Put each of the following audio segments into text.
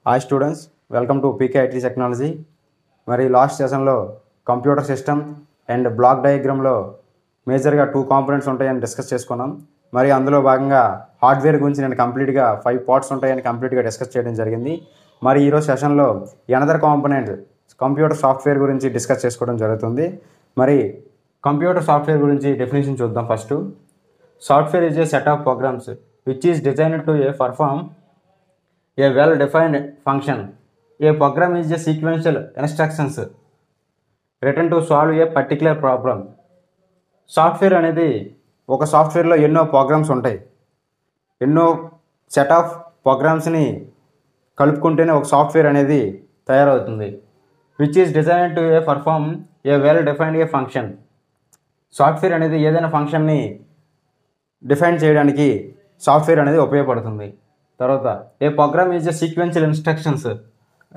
Hi students, welcome to PK IT technology. మరి last సెషన్లో computer system and black డయాగ్రామ్లో మేజర్గా 2 components ఉంటాయని discuss చేసుకున్నాం. మరి అందులో భాగంగా హార్డ్వేర్ గురించి నేను కంప్లీట్గా 5 పార్ట్స్ ఉంటాయని కంప్లీట్గా డిస్కస్ చేయడం జరిగింది. మరి ఈరోజు సెషన్లో అనదర్ కాంపోనెంట్ కంప్యూటర్ సాఫ్ట్వేర్ గురించి డిస్కస్ చేసుకోవడం జరుగుతుంది. మరి కంప్యూటర్ సాఫ్ట్వేర్ గురించి డెఫినేషన్ చూద్దాం. First, software is a set of programs which is designed to perform a well-defined function. A program is a sequential instructions written to solve a particular problem. Software అనేది ఒక సాఫ్ట్వేర్లో ఎన్నో programmes ఉంటాయి. ఎన్నో set of ప్రోగ్రామ్స్ని కలుపుకుంటేనే ఒక software అనేది తయారవుతుంది. Which is designed to perform a well defined a function. Software అనేది ఏదైనా ఫంక్షన్ని డిఫైన్ చేయడానికి సాఫ్ట్వేర్ అనేది ఉపయోగపడుతుంది. తర్వాత, a program is a sequential instructions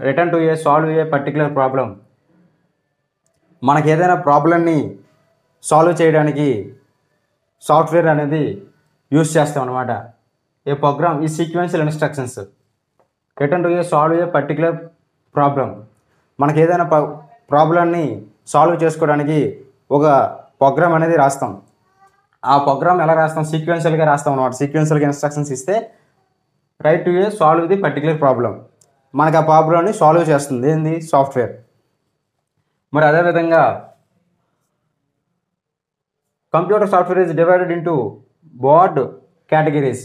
written to solve a particular problem. మనకి ఏదైనా ప్రాబ్లమ్ని సాల్వ్ చేయడానికి సాఫ్ట్వేర్ అనేది యూస్ చేస్తాం అనమాట. ఏ ప్రోగ్రామ్ ఈ sequential instructions written to solve a particular problem. మనకి ఏదైనా ప్రాబ్లమ్ని సాల్వ్ చేసుకోవడానికి ఒక ప్రోగ్రామ్ అనేది రాస్తాం. ఆ ప్రోగ్రామ్ ఎలా రాస్తాం? సీక్వెన్షియల్గా రాస్తాం అనమాట. సీక్వెన్షియల్గా ఇన్స్ట్రక్షన్స్ ఇస్తే write to solve the particular problem. మనకు ఆ ప్రాబ్లమ్ని సాల్వ్ చేస్తుంది ఏంది? సాఫ్ట్వేర్. మరి అదేవిధంగా computer software is divided into broad categories.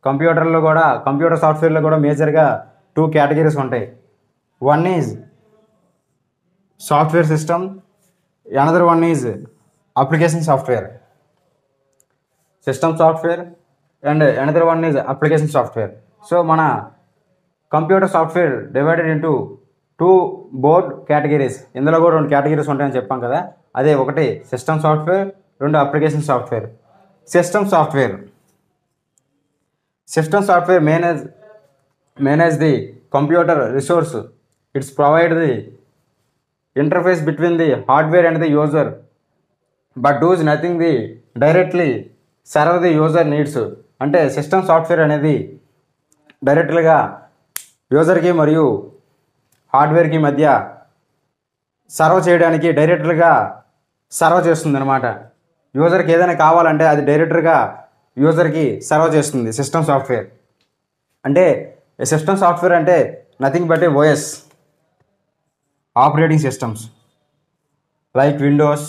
Computer సాఫ్ట్వేర్లో కూడా మేజర్గా 2 కేటగిరీస్ ఉంటాయి. One is software system, another one is application software. System software and another one is application software. So మన computer software divided into 2 broad categories. ఇందులో కూడా 2 categories ఉంటాయని చెప్పాం కదా. అదే, ఒకటి system software, 2 application software. System software manage the computer resource. Its provide the interface between the hardware and the user but does nothing the directly serve the user needs. అంటే system software అనేది డైరెక్ట్గా యూజర్కి మరియు హార్డ్వేర్కి మధ్య serve చేయడానికి డైరెక్ట్గా serve చేస్తుంది అనమాట. యూజర్కి ఏదైనా కావాలంటే అది డైరెక్ట్గా యూజర్కి సర్వ్ చేస్తుంది సిస్టమ్ సాఫ్ట్వేర్. అంటే సిస్టమ్ సాఫ్ట్వేర్ అంటే nothing but A OS, operating systems like Windows,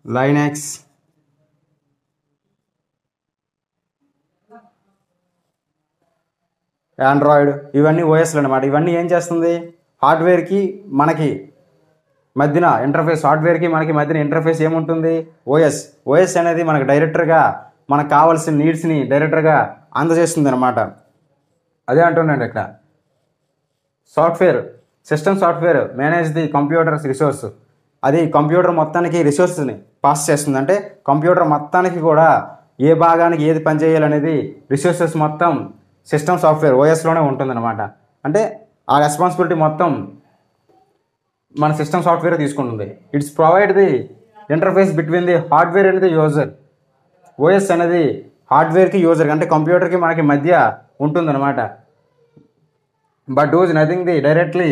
Linux, Android, ఇవన్నీ ఓఎస్లు అనమాట. ఇవన్నీ ఏం చేస్తుంది? హార్డ్వేర్కి మనకి మధ్యన ఇంటర్ఫేస్, హార్డ్వేర్కి మనకి మధ్యన ఇంటర్ఫేస్ ఏముంటుంది? ఓఎస్ అనేది మనకు డైరెక్టర్గా మనకు కావాల్సిన నీడ్స్ని డైరెక్టర్గా అందజేస్తుంది అనమాట. అదే అంటున్నాను ఇక్కడ. System software manage the computers resource. అది కంప్యూటర్ మొత్తానికి రిసోర్స్ని పాస్ చేస్తుంది. అంటే కంప్యూటర్ మొత్తానికి కూడా ఏ భాగానికి ఏది పనిచేయాలనేది రిసోర్సెస్ మొత్తం సిస్టమ్ సాఫ్ట్వేర్ ఓఎస్లోనే ఉంటుందన్నమాట. అంటే ఆ రెస్పాన్సిబిలిటీ మొత్తం మన సిస్టమ్ సాఫ్ట్వేర్ తీసుకుంటుంది. It's provide the interface between the hardware and the user. OS అనేది హార్డ్వేర్కి యూజర్కి అంటే కంప్యూటర్కి మనకి మధ్య ఉంటుందన్నమాట. But does nothing the directly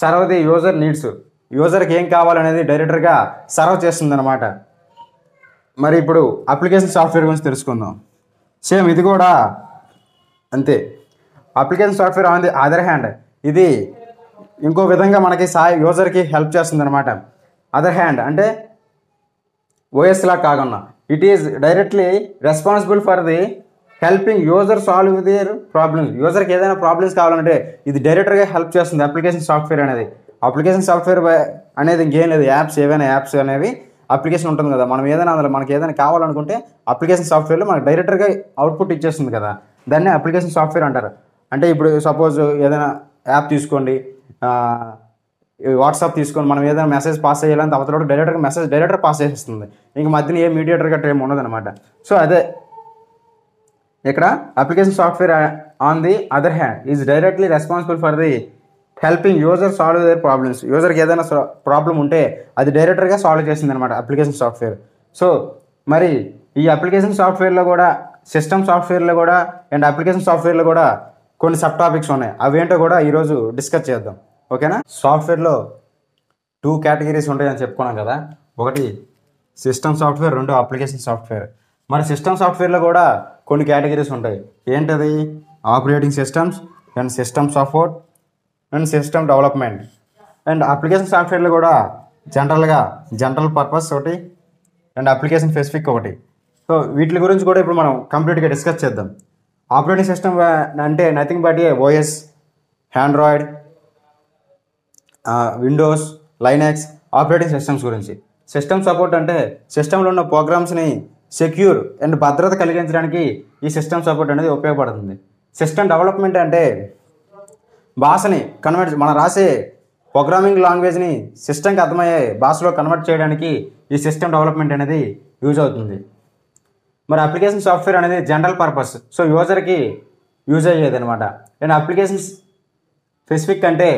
serve the user needs. యూజర్కి ఏం కావాలనేది డైరెక్టర్గా సర్వ్ చేస్తుంది అనమాట. మరి ఇప్పుడు అప్లికేషన్ సాఫ్ట్వేర్ గురించి తెలుసుకుందాం. సేమ్ ఇది కూడా అంతే. Application software on the other hand ఇది ఇంకో విధంగా మనకి యూజర్కి హెల్ప్ చేస్తుంది అనమాట. అదర్ హ్యాండ్ అంటే ఓఎస్లా కాకుండా it is directly responsible for the helping user solve their problems. యూజర్కి ఏదైనా ప్రాబ్లమ్స్ కావాలంటే ఇది డైరెక్టర్గా హెల్ప్ చేస్తుంది అప్లికేషన్ సాఫ్ట్వేర్ అనేది. అప్లికేషన్ సాఫ్ట్వేర్ అనేది ఇంకేం లేదు. ఏవైనా యాప్స్ అనేవి అప్లికేషన్ ఉంటుంది కదా. మనం ఏదైనా అందులో మనకి ఏదైనా కావాలనుకుంటే అప్లికేషన్ సాఫ్ట్వేర్లో మనకు డైరెక్టర్గా అవుట్పుట్ ఇచ్చేస్తుంది కదా. దాన్ని అప్లికేషన్ సాఫ్ట్వేర్ అంటారు. అంటే ఇప్పుడు సపోజ్ ఏదైనా యాప్ తీసుకోండి, వాట్సాప్ తీసుకొని మనం ఏదైనా మెసేజ్ పాస్ చేయాలంటే అవతల డైరెక్టర్ పాస్ చేసేస్తుంది. ఇంక మధ్యన ఏ మీడియేటర్ గట్రా ఏమి ఉండదు అనమాట. సో అదే ఇక్కడ application software on the other hand is directly responsible for the helping user solve their problems. యూజర్కి ఏదైనా ప్రాబ్లం ఉంటే అది డైరెక్టర్గా సాల్వ్ చేసింది అనమాట అప్లికేషన్ సాఫ్ట్వేర్. సో మరి ఈ అప్లికేషన్ సాఫ్ట్వేర్లో కూడా సిస్టమ్ సాఫ్ట్వేర్లో కూడా అండ్ అప్లికేషన్ సాఫ్ట్వేర్లో కూడా కొన్ని సబ్ టాపిక్స్ ఉన్నాయి. అవేంటో కూడా ఈరోజు డిస్కస్ చేద్దాం. ఓకేనా? సాఫ్ట్వేర్లో 2 కేటగిరీస్ ఉంటాయని చెప్పుకున్నాం కదా. ఒకటి సిస్టమ్ సాఫ్ట్వేర్, 2 అప్లికేషన్ సాఫ్ట్వేర్. మరి సిస్టమ్ సాఫ్ట్వేర్లో కూడా కొన్ని కేటగిరీస్ ఉంటాయి. ఏంటది? Operating systems and system support and system development. And application సాఫ్ట్వేర్లో కూడా జనరల్ పర్పస్ ఒకటి అండ్ అప్లికేషన్ స్పెసిఫిక్ ఒకటి. సో వీటి గురించి కూడా ఇప్పుడు మనం కంప్లీట్గా డిస్కస్ చేద్దాం. ఆపరేటింగ్ సిస్టమ్ అంటే nothing but OS, Android, Windows, Linux operating systems గురించి. సిస్టమ్ సపోర్ట్ అంటే సిస్టంలో ఉన్న ప్రోగ్రామ్స్ని సెక్యూర్ అండ్ భద్రత కలిగించడానికి ఈ సిస్టమ్ సపోర్ట్ అనేది ఉపయోగపడుతుంది. సిస్టమ్ డెవలప్మెంట్ అంటే భాషని మనం రాసే ప్రోగ్రామింగ్ లాంగ్వేజ్ని సిస్టమ్కి అర్థమయ్యే భాషలో కన్వర్ట్ చేయడానికి ఈ సిస్టమ్ డెవలప్మెంట్ అనేది యూజ్ అవుతుంది. మరి అప్లికేషన్ సాఫ్ట్వేర్ అనేది జనరల్ పర్పస్, సో యూజర్కి యూజ్ అయ్యేది అనమాట. అండ్ అప్లికేషన్స్ స్పెసిఫిక్ అంటే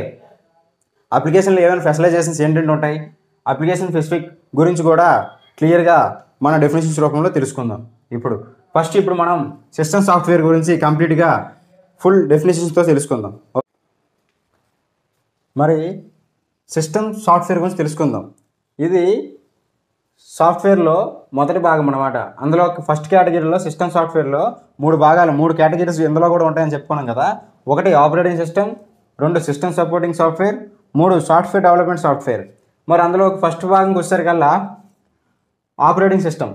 అప్లికేషన్లో ఏమైనా స్పెషలైజేషన్స్ ఏంటంటే ఉంటాయి. అప్లికేషన్ స్పెసిఫిక్ గురించి కూడా క్లియర్గా మన డెఫినేషన్స్ రూపంలో తెలుసుకుందాం. ఇప్పుడు మనం సిస్టమ్ సాఫ్ట్వేర్ గురించి కంప్లీట్గా ఫుల్ డెఫినేషన్స్తో తెలుసుకుందాం. మరి సిస్టమ్ సాఫ్ట్వేర్ గురించి తెలుసుకుందాం. ఇది సాఫ్ట్వేర్లో మొదటి భాగం అన్నమాట. అందులో ఫస్ట్ కేటగిరీలో సిస్టమ్ సాఫ్ట్వేర్లో 3 కేటగిరీస్ ఇందులో కూడా ఉంటాయని చెప్పుకున్నాం కదా. ఒకటి operating system, 2 system supporting software, 3 software development software. మరి అందులో ఫస్ట్ భాగంకి వచ్చేసరికల్లా ఆపరేటింగ్ సిస్టమ్.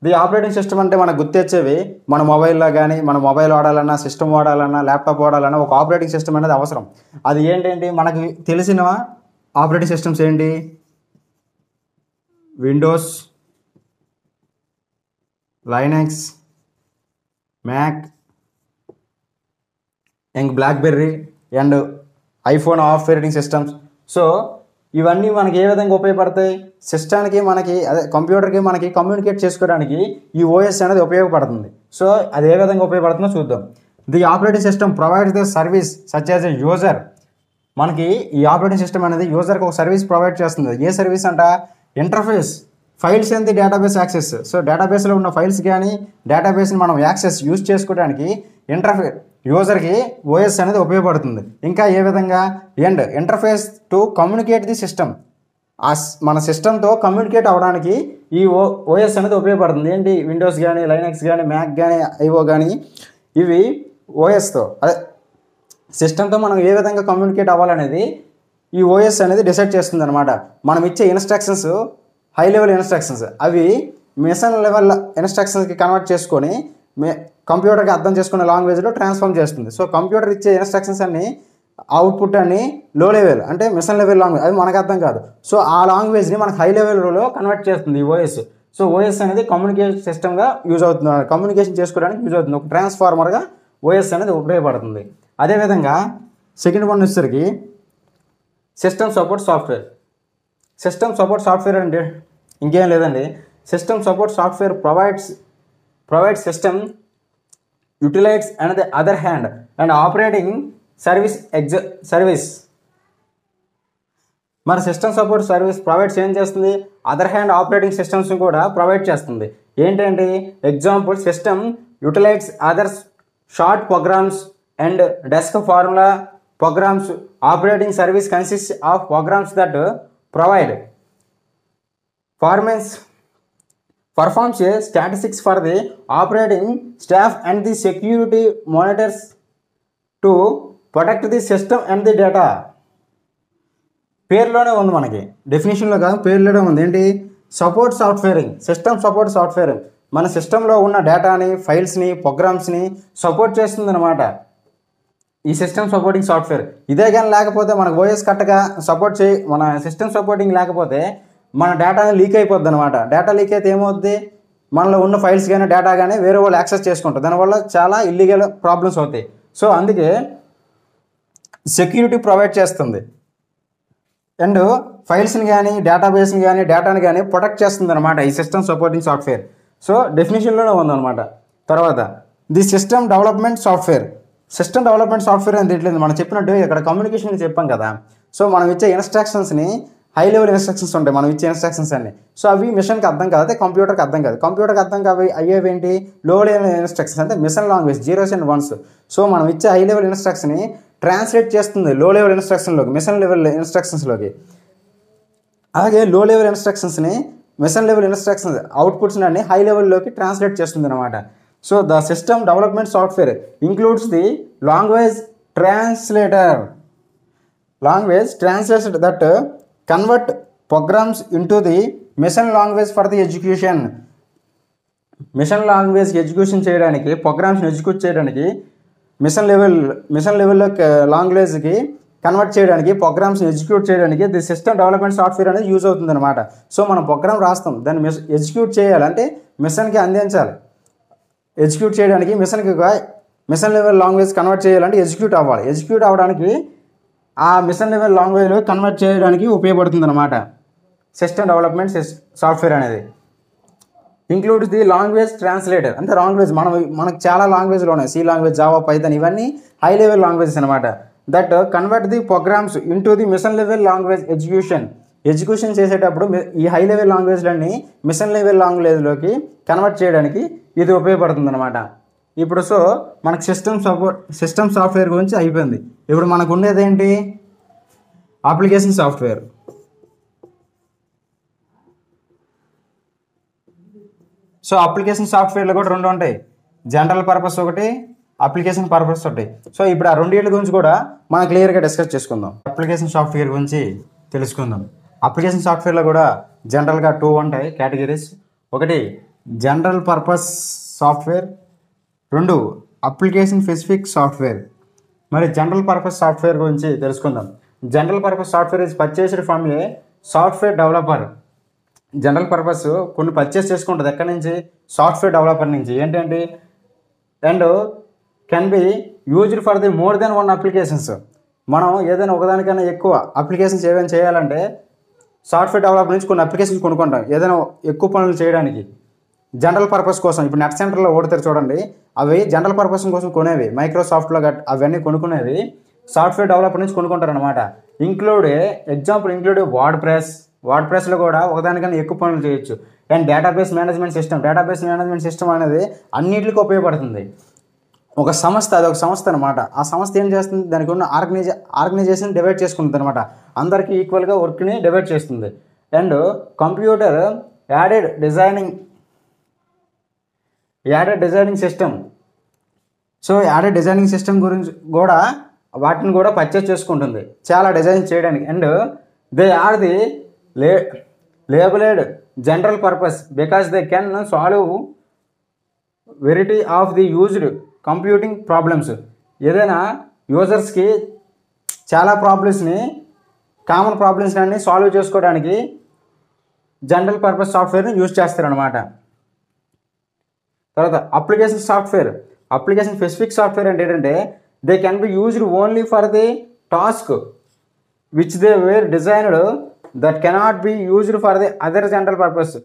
ఈ ఆపరేటింగ్ సిస్టమ్ అంటే మనకు గుర్తొచ్చేవి మన మొబైల్లో కానీ, మన మొబైల్ వాడాలన్నా, సిస్టమ్ వాడాలన్నా, ల్యాప్టాప్ వాడాలన్నా ఒక ఆపరేటింగ్ సిస్టమ్ అనేది అవసరం. అది ఏంటంటే మనకి తెలిసిన ఆపరేటింగ్ సిస్టమ్స్ ఏంటి? Windows, Linux, Mac, BlackBerry and iPhone operating systems. So ఇవన్నీ మనకి ఏ విధంగా ఉపయోగపడతాయి? సిస్టానికి కంప్యూటర్కి మనకి కమ్యూనికేట్ చేసుకోవడానికి ఈ ఓఎస్ అనేది ఉపయోగపడుతుంది. సో అది ఏ విధంగా ఉపయోగపడుతుందో చూద్దాం. The operating system provides the service such as a user. మనకి ఈ ఆపరేటింగ్ సిస్టమ్ అనేది యూజర్కి ఒక సర్వీస్ ప్రొవైడ్ చేస్తుంది. ఏ సర్వీస్ అంట? Interface, files and the database access. So డేటాబేస్లో ఉన్న ఫైల్స్ కానీ డేటాబేస్ని మనం యూజ్ చేసుకోవడానికి యూజర్కి ఓఎస్ అనేది ఉపయోగపడుతుంది. ఇంకా ఏ విధంగా? Interface to communicate the system. మన సిస్టమ్తో కమ్యూనికేట్ అవ్వడానికి ఈ ఓఎస్ అనేది ఉపయోగపడుతుంది. ఏంటి? విండోస్ కానీ, లైనక్స్ కానీ, మ్యాక్ కానీ, ఐఓ కానీ ఇవి ఓఎస్తో సిస్టమ్తో మనం ఏ విధంగా కమ్యూనికేట్ అవ్వాలనేది ఈ ఓఎస్ అనేది డిసైడ్ చేస్తుంది అనమాట. మనం ఇచ్చే ఇన్స్ట్రక్షన్స్ హై లెవెల్ ఇన్స్ట్రక్షన్స్, అవి మిషన్ లెవెల్ ఇన్స్ట్రక్షన్స్కి కన్వర్ట్ చేసుకొని కంప్యూటర్కి అర్థం చేసుకునే లాంగ్వేజ్లో ట్రాన్స్ఫార్మ్ చేస్తుంది. సో కంప్యూటర్ ఇచ్చే ఇన్స్ట్రక్షన్స్ అన్ని అవుట్పుట్ అన్ని లో లెవెల్ అంటే మిషన్ లెవెల్ లాంగ్వేజ్, అది మనకు అర్థం కాదు. సో ఆ లాంగ్వేజ్ని మనకు హై లెవెల్లో కన్వర్ట్ చేస్తుంది ఈ ఓఎస్. సో ఓఎస్ అనేది కమ్యూనికేషన్ సిస్టమ్గా యూజ్ అవుతుంది, కమ్యూనికేషన్ చేసుకోవడానికి యూజ్ అవుతుంది. ఒక ట్రాన్స్ఫార్మర్గా ఓఎస్ అనేది ఉపయోగపడుతుంది. అదేవిధంగా సెకండ్ వన్ వచ్చేసరికి system support software. System support software అంటే ఇంకేం లేదండి. System support software provides system utilities and the other hand and operating service. మరి సిస్టమ్ సపోర్ట్ సర్వీస్ ప్రొవైడ్స్ ఏం చేస్తుంది? అదర్ హ్యాండ్ ఆపరేటింగ్ సిస్టమ్స్ని కూడా ప్రొవైడ్ చేస్తుంది. ఏంటంటే example, system utilities others short programs and desk formula programs. Operating service consist of programs that performs a statistics for the operating staff and the security monitors to protect the system and the data. పేర్లోనే ఉంది, మనకి డెఫినేషన్లో కాదు, పేర్లోనే ఉంది. ఏంటి? Support సాఫ్ట్వేరింగ్, system support software మన సిస్టంలో ఉన్న డేటాని, ఫైల్స్ని, ప్రోగ్రామ్స్ని support చేస్తుంది అనమాట ఈ సిస్టమ్ సపోర్టింగ్ సాఫ్ట్వేర్. ఇదే కానీ లేకపోతే మనకు ఓఎస్ కరెక్ట్గా మన సిస్టమ్ సపోర్టింగ్ లేకపోతే మన డేటా లీక్ అయిపోద్ది అనమాట. డేటా లీక్ అయితే ఏమవుద్ది? మనలో ఉన్న ఫైల్స్ కానీ డేటా కానీ వేరే వాళ్ళు యాక్సెస్ చేసుకుంటారు. దానివల్ల చాలా ఇల్లీగల్ ప్రాబ్లమ్స్ అవుతాయి. సో అందుకే సెక్యూరిటీ ప్రొవైడ్ చేస్తుంది అండ్ ఫైల్స్ని కానీ, డేటాబేస్ని కానీ, డేటాని కానీ ప్రొటెక్ట్ చేస్తుంది అనమాట ఈ సిస్టమ్ సపోర్టింగ్ సాఫ్ట్వేర్. సో డెఫినేషన్లోనే ఉందన్నమాట. తర్వాత the system development software. System development software అని తెలియదు, మనం చెప్పినట్టు ఇక్కడ కమ్యూనికేషన్ చెప్పాం కదా. సో మనం ఇచ్చే ఇన్స్ట్రక్షన్స్ని హై లెవెల్ ఇన్స్ట్రక్షన్స్ ఉంటాయి మనం ఇచ్చే ఇన్స్ట్రక్షన్స్ అన్ని. సో అవి మిషన్కి అర్థం కాదు, అయితే కంప్యూటర్కి అర్థం కాదు. కంప్యూటర్కి అర్థం కావి అయ్యేవి ఏంటి, లో లెవెల్ ఇన్స్ట్రక్షన్స్ అంటే machine language, zeros and ones. So మనం ఇచ్చే హై లెవెల్ ఇన్స్ట్రక్షన్ని ట్రాన్స్లేట్ చేస్తుంది లో లెవెల్ ఇన్స్ట్రక్షన్లోకి, మిషన్ లెవెల్ ఇన్స్ట్రక్షన్స్లోకి. అలాగే లో లెవెల్ ఇన్స్ట్రక్షన్స్ని, మిషన్ లెవెల్ ఇన్స్ట్రక్షన్స్ అవుట్పుట్స్ని అన్ని హై లెవెల్లోకి ట్రాన్స్లేట్ చేస్తుంది అనమాట. So the system development software includes the language translator that convert programs into the machine language for the execution. Machine language execution చేయడానికి, ప్రోగ్రామ్స్ని ఎగ్జిక్యూట్ చేయడానికి, మిషన్ లెవెల్లో లాంగ్వేజ్కి కన్వర్ట్ చేయడానికి, ప్రోగ్రామ్స్ని ఎగ్జిక్యూట్ చేయడానికి ది సిస్టమ్ డెవలప్మెంట్ సాఫ్ట్వేర్ అనేది యూజ్ అవుతుంది అనమాట. సో మనం ప్రోగ్రామ్ రాస్తాం, దాన్ని ఎగ్జిక్యూట్ చేయాలంటే మిషన్కి అందించాలి. ఎగ్జిక్యూట్ చేయడానికి మిషన్ లెవెల్ లాంగ్వేజ్ కన్వర్ట్ చేయాలంటే ఎగ్జిక్యూట్ అవ్వాలి. ఎగ్జిక్యూట్ అవ్వడానికి ఆ మిషన్ లెవెల్ లాంగ్వేజ్లో కన్వర్ట్ చేయడానికి ఉపయోగపడుతుంది అనమాట సిస్టమ్ డెవలప్మెంట్ సాఫ్ట్వేర్ అనేది. ఇంక్లూడ్స్ ది లాంగ్వేజ్ ట్రాన్స్లేటర్ అంటే లాంగ్వేజ్ మనకు చాలా లాంగ్వేజ్లు ఉన్నాయి, సి లాంగ్వేజ్, జావా, పైథాన్, ఇవన్నీ హై లెవెల్ లాంగ్వేజెస్ అనమాట. That convert the programs into the machine level language execution చేసేటప్పుడు ఈ హై లెవెల్ లాంగ్వేజ్లన్నీ మిషన్ లెవెల్ లాంగ్వేజ్లోకి కన్వర్ట్ చేయడానికి ఇది ఉపయోగపడుతుంది అనమాట. ఇప్పుడు సో మనకు సిస్టమ్ సాఫ్ట్వేర్ గురించి అయిపోయింది. ఇప్పుడు మనకు ఉండేది ఏంటి, అప్లికేషన్ సాఫ్ట్వేర్. సో అప్లికేషన్ సాఫ్ట్వేర్లో కూడా రెండు ఉంటాయి, జనరల్ పర్పస్ ఒకటి, అప్లికేషన్ పర్పస్ ఒకటి. సో ఇప్పుడు ఆ రెండింటి గురించి కూడా మనం క్లియర్గా డిస్కస్ చేసుకుందాం. అప్లికేషన్ సాఫ్ట్వేర్ గురించి తెలుసుకుందాం. అప్లికేషన్ సాఫ్ట్వేర్లో కూడా జనరల్గా 2 ఉంటాయి కేటగిరీస్. ఒకటి general purpose software, 2 application specific software. మరి జనరల్ పర్పస్ సాఫ్ట్వేర్ గురించి తెలుసుకుందాం. General purpose software is purchased from A software developer. General purpose కొన్ని పర్చేస్ చేసుకుంటుంది, ఎక్కడి నుంచి, సాఫ్ట్వేర్ డెవలపర్ నుంచి. ఏంటంటే and can be used for the more than 1 applications. మనం ఏదైనా ఒకదానికన్నా ఎక్కువ అప్లికేషన్స్ ఏదైనా చేయాలంటే సాఫ్ట్వేర్ డెవలపర్ నుంచి కొన్ని అప్లికేషన్స్ కొనుక్కుంటాం ఏదైనా ఎక్కువ పనులు చేయడానికి, జనరల్ పర్పస్ కోసం. ఇప్పుడు నెట్ సెంటర్లో ఓడతారు చూడండి, అవి జనరల్ పర్పస్ కోసం కొనేవి, మైక్రోసాఫ్ట్లో అవన్నీ కొనుక్కునేవి సాఫ్ట్వేర్ డెవలపర్ నుంచి కొనుక్కుంటారు అనమాట. ఎగ్జాంపుల్ ఇంక్లూడ్ వర్డ్ ప్రెస్లో కూడా ఒకదానికన్నా ఎక్కువ పనులు చేయొచ్చు. అండ్ డేటాబేస్ మేనేజ్మెంట్ సిస్టమ్ అనేది అన్నింటికి ఉపయోగపడుతుంది. ఒక సంస్థ, అది ఒక సంస్థ అనమాట. ఆ సంస్థ ఏం చేస్తుంది, దానికి ఉన్న ఆర్గనైజేషన్ డివైడ్ చేసుకుంటుంది అనమాట, అందరికీ ఈక్వల్గా వర్క్ని డివైడ్ చేస్తుంది. And computer aided designing system. So aided designing system గురించి కూడా వాటిని కూడా పర్చేస్ చేసుకుంటుంది చాలా డిజైన్ చేయడానికి. And they are the labelled general purpose because they can solve variety of the used computing problems. ఏదైనా యూజర్స్కి చాలా కామన్ ప్రాబ్లమ్స్ని అన్ని సాల్వ్ చేసుకోవడానికి జనరల్ పర్పస్ సాఫ్ట్వేర్ని యూజ్ చేస్తారనమాట. తర్వాత అప్లికేషన్ స్పెసిఫిక్ సాఫ్ట్వేర్ అంటే ఏంటంటే they can be used only for the task which they were designed that cannot be used for the other general purpose.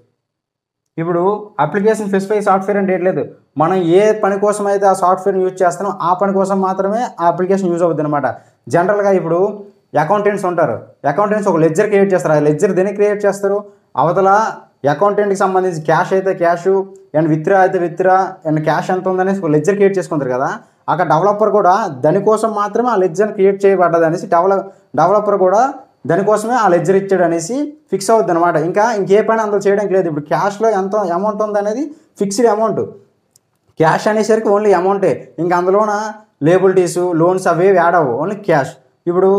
ఇప్పుడు అప్లికేషన్ స్పెసిఫిక్ సాఫ్ట్వేర్ అంటే ఏంటలేదు, మనం ఏ పని కోసం అయితే ఆ సాఫ్ట్వేర్ని యూజ్ చేస్తున్నాం ఆ పని కోసం మాత్రమే ఆ అప్లికేషన్ యూజ్ అవుతుంది అనమాట. జనరల్గా ఇప్పుడు అకౌంటెంట్స్ ఉంటారు, అకౌంటెంట్స్ ఒక లెడ్జర్ క్రియేట్ చేస్తారు. ఆ లెడ్జర్ దేనికి క్రియేట్ చేస్తారు, అవతల అకౌంటెంట్కి సంబంధించి క్యాష్ అయితే క్యాష్ అండ్ విత్డ్రా అయితే విత్డ్రా అండ్ క్యాష్ ఎంత ఉందనేసి ఒక లెడ్జర్ క్రియేట్ చేసుకుంటారు కదా. అక్కడ డెవలపర్ కూడా దానికోసం మాత్రమే ఆ లెడ్జర్ క్రియేట్ చేయబడ్డది అనేసి డెవలపర్ కూడా దానికోసమే ఆ లెడ్జర్ ఇచ్చాడు అనేసి ఫిక్స్ అవుతుంది అనమాట. ఇంకే పని అందులో చేయడానికి లేదు. ఇప్పుడు క్యాష్లో ఎంత అమౌంట్ ఉంది అనేది ఫిక్స్డ్ అమౌంట్, క్యాష్ అనేసరికి ఓన్లీ అమౌంటే, ఇంకా అందులోన లేబిలిటీస్ లోన్స్ అవి యాడ్ అవ్వవు, ఓన్లీ క్యాష్. ఇప్పుడు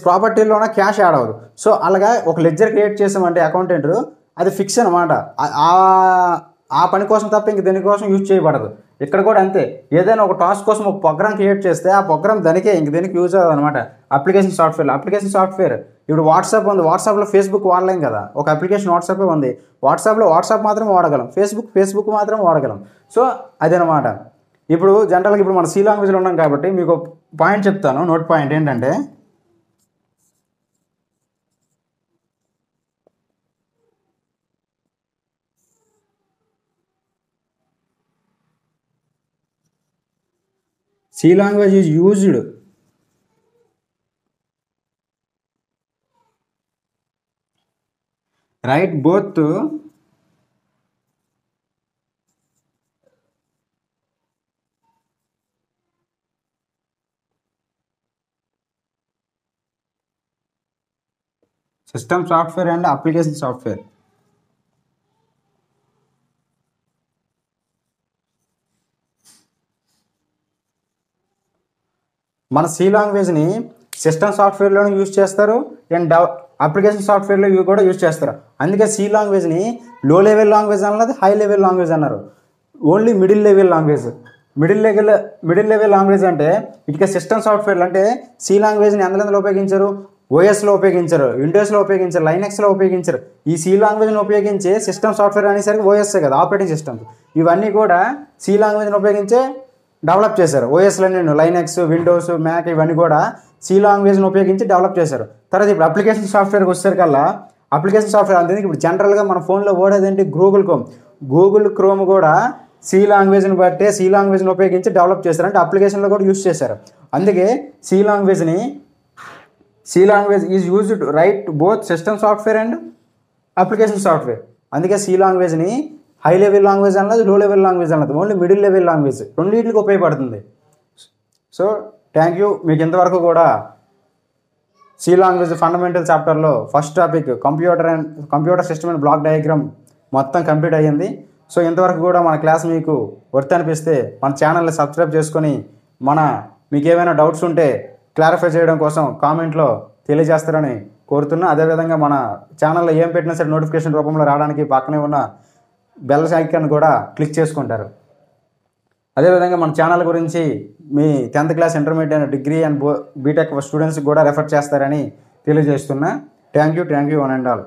ప్రాపర్టీలోన క్యాష్ యాడ్ అవ్వదు. సో అలాగా ఒక లెడ్జర్ క్రియేట్ చేసామంటే అకౌంటెంట్ అది ఫిక్స్ అనమాట, ఆ పని కోసం తప్ప ఇంక దేనికోసం యూజ్ చేయబడదు. ఇక్కడ కూడా అంతే, ఏదైనా ఒక టాస్క్ కోసం ఒక ప్రోగ్రామ్ క్రియేట్ చేస్తే ఆ ప్రోగ్రామ్ దానికే ఇంక దేనికి యూజ్ అవ్వదు అనమాట. అప్లికేషన్ సాఫ్ట్వేర్ ఇప్పుడు వాట్సాప్ ఉంది, వాట్సాప్లో ఫేస్బుక్ వాడలేం కదా, ఒక అప్లికేషన్ వాట్సాపే ఉంది, వాట్సాప్లో వాట్సాప్ మాత్రం వాడగలం, ఫేస్బుక్ మాత్రం వాడగలం. సో అదనమాట. ఇప్పుడు జనరల్గా ఇప్పుడు మన సి లాంగ్వేజ్లో ఉన్నాం కాబట్టి మీకు పాయింట్ చెప్తాను, నోట్ పాయింట్ ఏంటంటే C language is used right both system software and application software. మన సి లాంగ్వేజ్ని సిస్టమ్ సాఫ్ట్వేర్లోనే యూజ్ చేస్తారు అండ్ అప్లికేషన్ సాఫ్ట్వేర్లో కూడా యూజ్ చేస్తారు. అందుకే సి లాంగ్వేజ్ని లో లెవెల్ లాంగ్వేజ్ అన్నది, హై లెవెల్ లాంగ్వేజ్ అన్నారు. Only middle level language. Middle level language అంటే ఇక సిస్టమ్ సాఫ్ట్వేర్లు అంటే సి లాంగ్వేజ్ని ఎందులో ఉపయోగించారు? ఓఎస్లో ఉపయోగించారు, విండోస్లో ఉపయోగించారు, లైనక్స్లో ఉపయోగించారు. ఈ సి లాంగ్వేజ్ని ఉపయోగించి సిస్టమ్ సాఫ్ట్వేర్ అనేసరికి ఓఎస్ఏ కదా, ఆపరేటింగ్ సిస్టమ్స్. ఇవన్నీ కూడా సి లాంగ్వేజ్ని ఉపయోగించే డెవలప్ చేశారు. ఓఎస్లో నేను లైనక్స్, విండోస్, మ్యాక్ ఇవన్నీ కూడా సి లాంగ్వేజ్ని ఉపయోగించి డెవలప్ చేశారు. తర్వాత ఇప్పుడు అప్లికేషన్ సాఫ్ట్వేర్కి వచ్చేసరికల్లా అప్లికేషన్ సాఫ్ట్వేర్ అందుకే ఇప్పుడు జనరల్గా మన ఫోన్లో వాడేదేంటి? గూగుల్ క్రోమ్ కూడా సి లాంగ్వేజ్ని బట్టే సి లాంగ్వేజ్ని ఉపయోగించి డెవలప్ చేశారు. అంటే అప్లికేషన్లో కూడా యూజ్ చేశారు. అందుకే C language is used to write both system software and application software. అందుకే సి లాంగ్వేజ్ని హై లెవెల్ లాంగ్వేజ్ అన్నది, లో లెవెల్ లాంగ్వేజ్ అన్నది, ఓన్లీ మిడిల్ లెవెల్ లాంగ్వేజ్, రెండింటికి ఉపయోగపడుతుంది. So thank you. మీకు ఇంతవరకు కూడా సి లాంగ్వేజ్ ఫండమెంటల్ చాప్టర్లో first topic computer system and block diagram మొత్తం కంప్లీట్ అయ్యింది. సో ఇంతవరకు కూడా మన క్లాస్ మీకు వర్త్ అనిపిస్తే మన ఛానల్ని సబ్స్క్రైబ్ చేసుకొని మీకు ఏమైనా డౌట్స్ ఉంటే క్లారిఫై చేయడం కోసం కామెంట్లో తెలియజేస్తారని కోరుతున్నా. అదేవిధంగా మన ఛానల్లో ఏం పెట్టినా సరే నోటిఫికేషన్ రూపంలో రావడానికి పక్కనే ఉన్న బెల్ ఐకాన్ కూడా క్లిక్ చేసుకుంటారు. అదేవిధంగా మన ఛానల్ గురించి మీ 10th class, intermediate, degree and BTech స్టూడెంట్స్కి కూడా రెఫర్ చేస్తారని తెలియజేస్తున్నా. Thank you one and all.